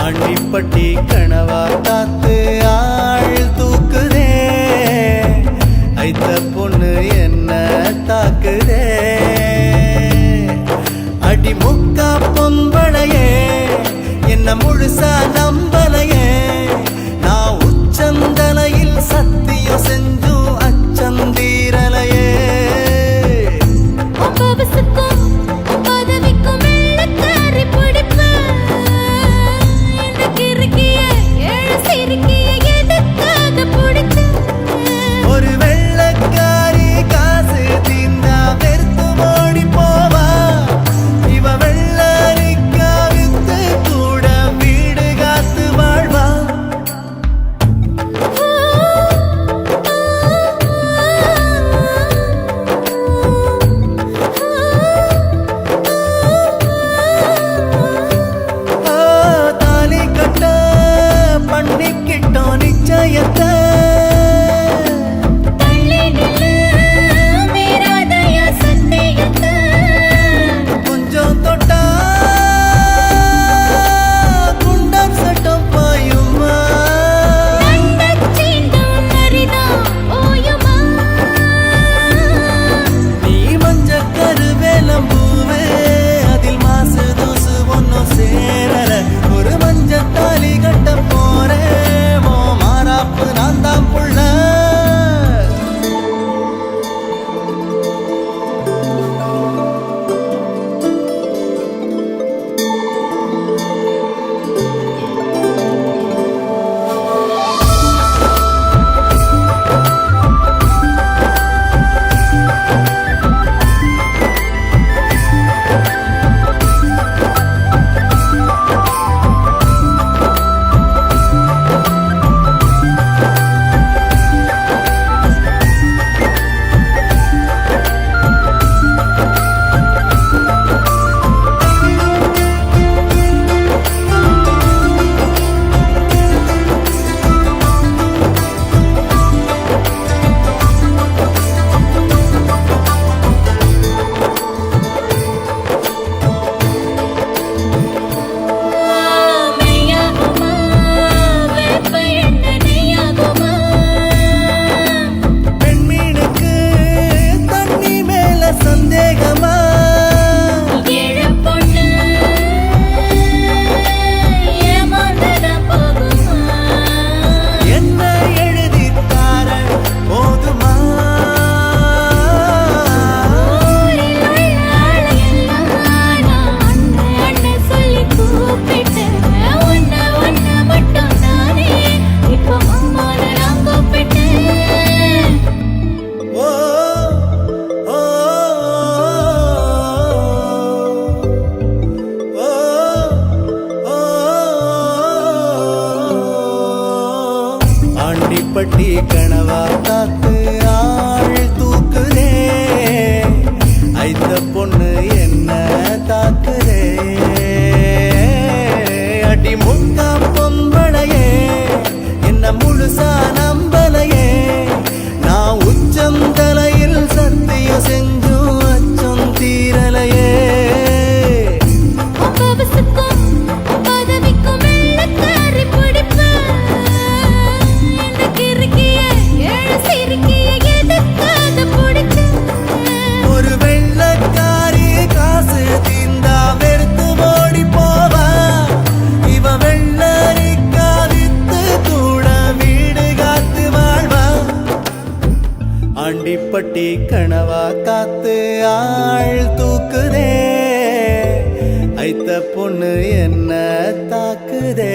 ஆண்டிப்பட்டி கனவா காத்து ஆள் தூக்குதே, ஐத்த பொண்ணு என்ன தாக்குதே. அடி முக்கா பொம்பளையே என்ன முழுசா நம்பலையே, நான் உச்சந்தலையில் சத்தியம் செஞ்சும் அச்சந்தீரலையே. ஒரு வெள்ளக்காரி காசு தீந்தா வெறுத்து ஓடி போவா, இவ வெள்ளரிக்கா வித்து கூட வீடு காத்து வாழ்வா. தாலி கட்ட பண்ணிக்கிட்டோம் நிச்சயத்தை, கொஞ்சம் தொட்டா குண்டர் சட்டம் பாயுமா. நீ மஞ்ச கருவேலம்பூவே, அதில் மாசு தூசு ஒன்னும் சேரல. ஒரு மஞ்ச தாலி கட்ட போறேன், மாறாப்பு நான் தான் புள்ள. சந்தேகமா என்ன எழுதித்தார போதுமா. ஆண்டிப்பட்டி கனவா காத்து ஆள் தூக்குதே, ஐத்த பொண்ணு என்ன தாக்குதே. அடி முக்கா பொம்பளையே என்ன முழுசா நம்பலையே, நான் உச்சந்தலையில் சத்தியம் செஞ்சும் அச்சம் தீரலையே. ஒரு வெள்ளக்காரி காசு தீந்தா வெறுத்து ஓடி போவா, இவ வெள்ளரிக்கா வித்து கூட வீடு காத்து வாழ்வா. ஆண்டிப்பட்டி கனவா காத்து ஆள் தூக்குதே, ஐத்த பொண்ணு என்ன தாக்குதே.